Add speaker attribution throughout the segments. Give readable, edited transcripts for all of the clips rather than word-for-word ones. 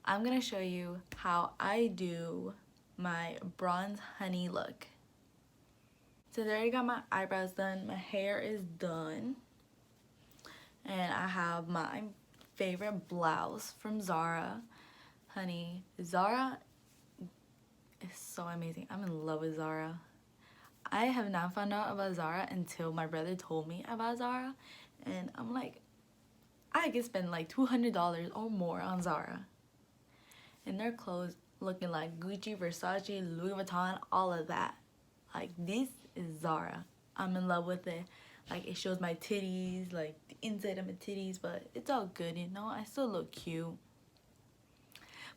Speaker 1: I'm gonna show you how I do my bronze honey look. So there, I already got my eyebrows done, my hair is done, and I have my favorite blouse from Zara. Honey, Zara is so amazing. I'm in love with Zara. I have not found out about Zara until my brother told me about Zara, and I'm like, I could spend like $200 or more on Zara. And their clothes looking like Gucci, Versace, Louis Vuitton, all of that. Like, this is Zara. I'm in love with it. Like, it shows my titties, like the inside of my titties, but it's all good, you know? I still look cute.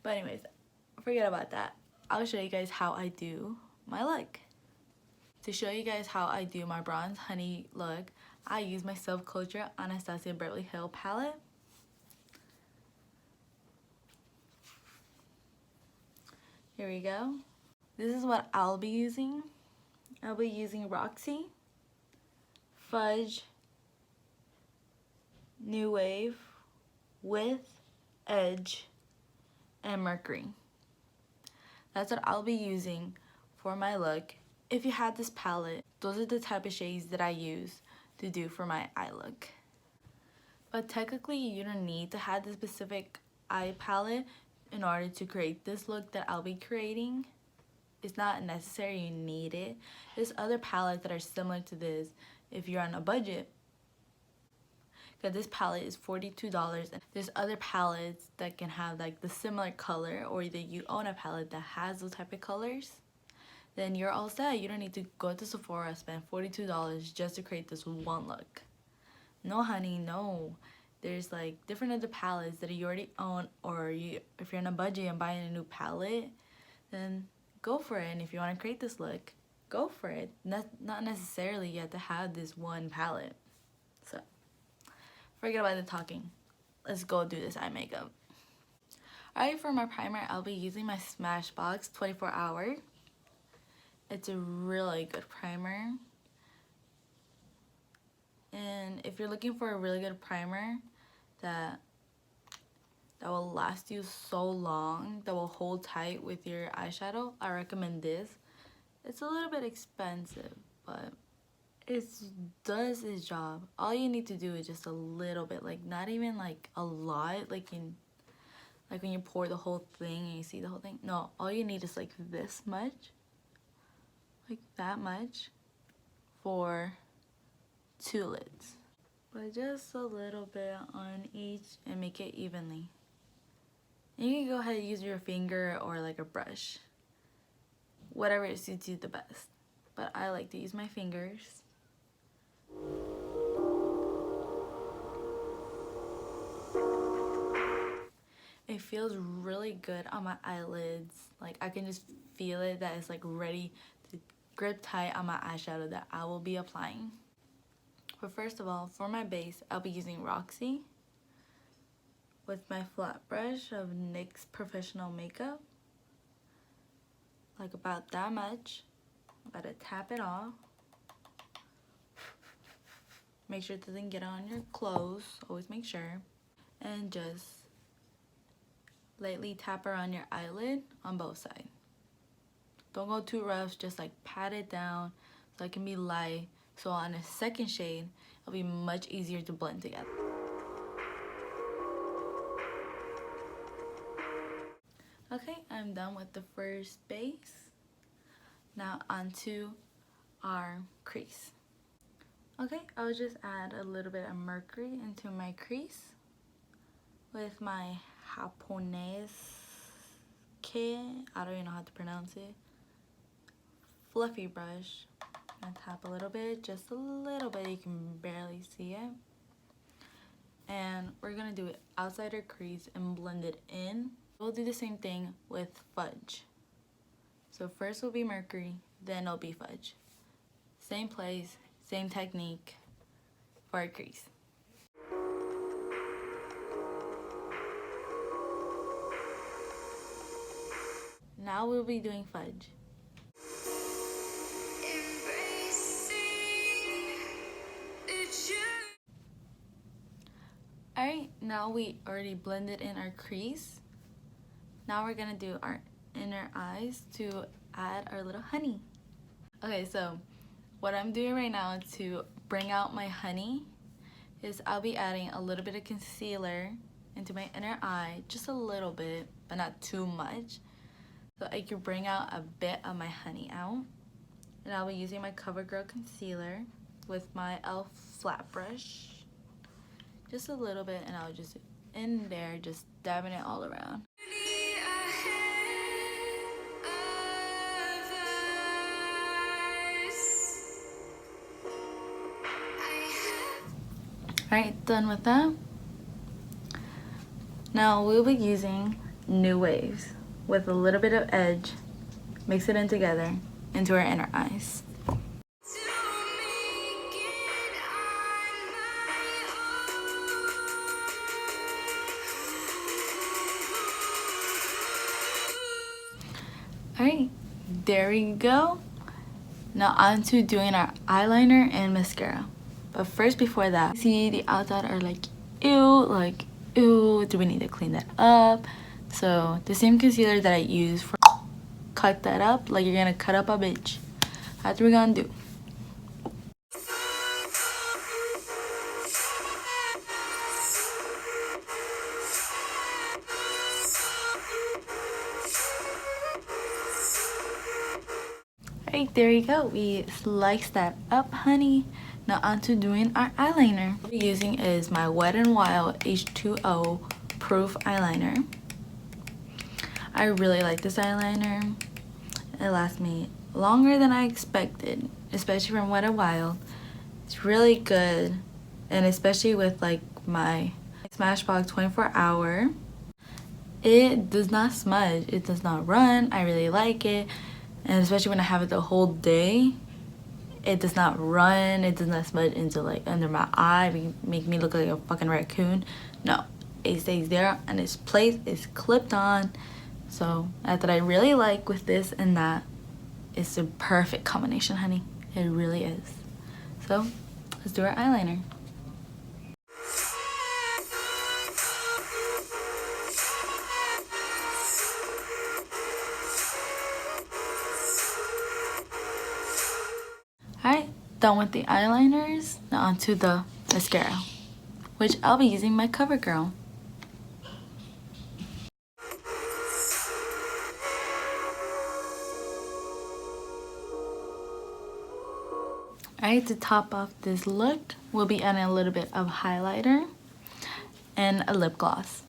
Speaker 1: But anyways, forget about that. I'll show you guys how I do my look. To show you guys how I do my bronze honey look, I use my Self Culture Anastasia Beverly Hills palette. Here we go. This is what I'll be using. I'll be using Roxy, Fudge, New Wave, With, Edge, and Mercury. That's what I'll be using for my look. If you had this palette, those are the type of shades that I use to do for my eye look. But technically, you don't need to have the specific eye palette in order to create this look that I'll be creating. It's not necessary you need it. There's other palettes that are similar to this if you're on a budget. Because this palette is $42, and there's other palettes that can have like the similar color, or either you own a palette that has those type of colors, then you're all set. You don't need to go to Sephora, spend $42 just to create this one look. No honey, no. There's like different other palettes that you already own, or if you're on a budget and buying a new palette, then go for it. And if you want to create this look, go for it. Not necessarily you have to have this one palette. So forget about the talking. Let's go do this eye makeup. Alright, for my primer, I'll be using my Smashbox 24 Hour. It's a really good primer. And if you're looking for a really good primer that will last you so long, that will hold tight with your eyeshadow, I recommend this. It's a little bit expensive, but it does its job. All you need to do is just a little bit, like not even like a lot, like when you pour the whole thing and you see the whole thing. No, all you need is like this much, like that much, for 2 lids. But just a little bit on each and make it evenly. And you can go ahead and use your finger or like a brush, whatever suits you the best. But I like to use my fingers. It feels really good on my eyelids. Like, I can just feel it, that it's like ready to grip tight on my eyeshadow that I will be applying. But first of all, for my base, I'll be using Roxy with my flat brush of NYX Professional Makeup. Like about that much. I'm about to tap it off. Make sure it doesn't get on your clothes. Always make sure. And just lightly tap around your eyelid on both sides. Don't go too rough, just like pat it down so it can be light. So on a second shade, it'll be much easier to blend together. Okay, I'm done with the first base. Now onto our crease. Okay, I'll just add a little bit of Mercury into my crease with my Japonese, I don't even know how to pronounce it, fluffy brush. I'm gonna tap a little bit, just a little bit, you can barely see it. And we're gonna do it outside our crease and blend it in. We'll do the same thing with Fudge. So first will be Mercury, then it'll be Fudge. Same place, same technique for our crease. Now we'll be doing Fudge. Alright, now we already blended in our crease. Now we're gonna do our inner eyes to add our little honey. Okay, so what I'm doing right now to bring out my honey is I'll be adding a little bit of concealer into my inner eye, just a little bit, but not too much, so I can bring out a bit of my honey out. And I'll be using my CoverGirl concealer with my e.l.f. flat brush, just a little bit, and I'll just in there, just dabbing it all around. Alright, done with that. Now we'll be using New Waves with a little bit of edge, mix it in together into our inner eyes. Alright, there we go. Now on to doing our eyeliner and mascara. But first, before that, see the outside are like, ew, do we need to clean that up? So the same concealer that I use for cut that up, like you're gonna cut up a bitch. That's what we're gonna do. Alright, there you go. We sliced that up, honey. Now on to doing our eyeliner. What I'm using is my Wet n Wild H2O proof eyeliner. I really like this eyeliner. It lasts me longer than I expected, especially from Wet n Wild. It's really good, and especially with like my Smashbox 24 hour. It does not smudge, it does not run. I really like it, and especially when I have it the whole day. It does not run, it does not smudge into like under my eye, make me look like a fucking raccoon. No, it stays there and its place is clipped on. So that's what I really like with this, and that it's a perfect combination, honey. It really is. So let's do our eyeliner. Alright, done with the eyeliners. Now onto the mascara, which I'll be using my CoverGirl. Alright, to top off this look, we'll be adding a little bit of highlighter and a lip gloss,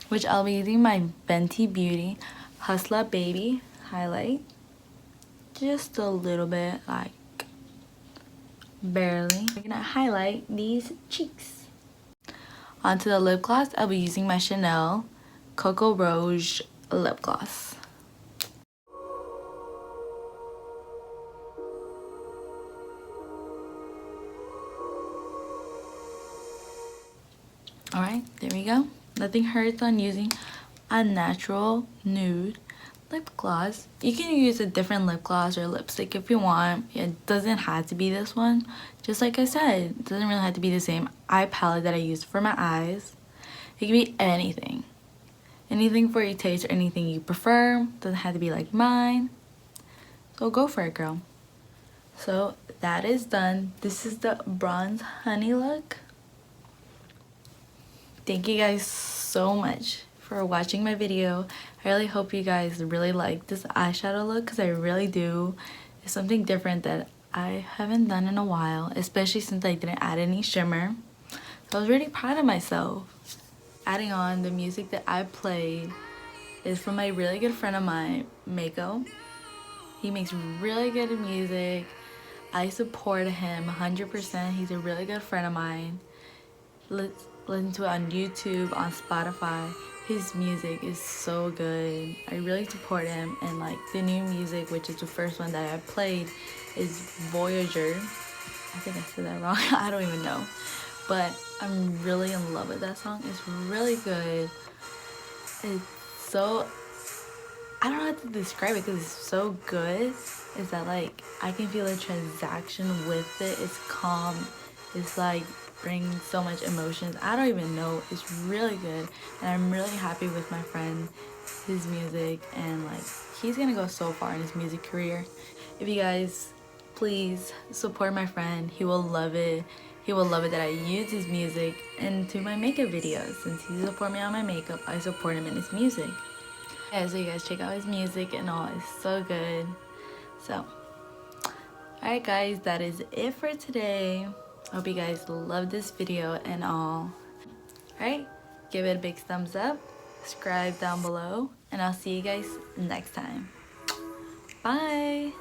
Speaker 1: which I'll be using my Fenty Beauty Hustler Baby highlight. Just a little bit, like barely. We're gonna highlight these cheeks. Onto the lip gloss, I'll be using my Chanel Coco Rouge lip gloss. Alright, there we go. Nothing hurts on using a natural nude lip gloss. You can use a different lip gloss or lipstick if you want. It doesn't have to be this one. Just like I said, it doesn't really have to be the same eye palette that I use for my eyes. It can be anything. Anything for your taste or anything you prefer. Doesn't have to be like mine. So go for it, girl. So that is done. This is the bronze honey look. Thank you guys so much for watching my video. I really hope you guys really like this eyeshadow look, because I really do. It's something different that I haven't done in a while, especially since I didn't add any shimmer. So I was really proud of myself. Adding on the music that I played is from my really good friend of mine, MEJKO. He makes really good music. I support him 100%. He's a really good friend of mine. Listen to it on YouTube, on Spotify. His music is so good. I really support him, and like the new music, which is the first one that I played, is Voyager. I think I said that wrong. I don't even know. But I'm really in love with that song. It's really good. It's so, I don't know how to describe it because it's so good. Is that like I can feel a transaction with it. It's calm. It's like brings so much emotions. I don't even know. It's really good, and I'm really happy with my friend his music, and like he's gonna go so far in his music career. If you guys please support my friend, he will love it. He will love it that I use his music into my makeup videos. Since he support me on my makeup, I support him in his music. Yeah, so you guys check out his music and all, it's so good. So alright guys, that is it for today. Hope you guys love this video and all. Alright, give it a big thumbs up, subscribe down below, and I'll see you guys next time. Bye!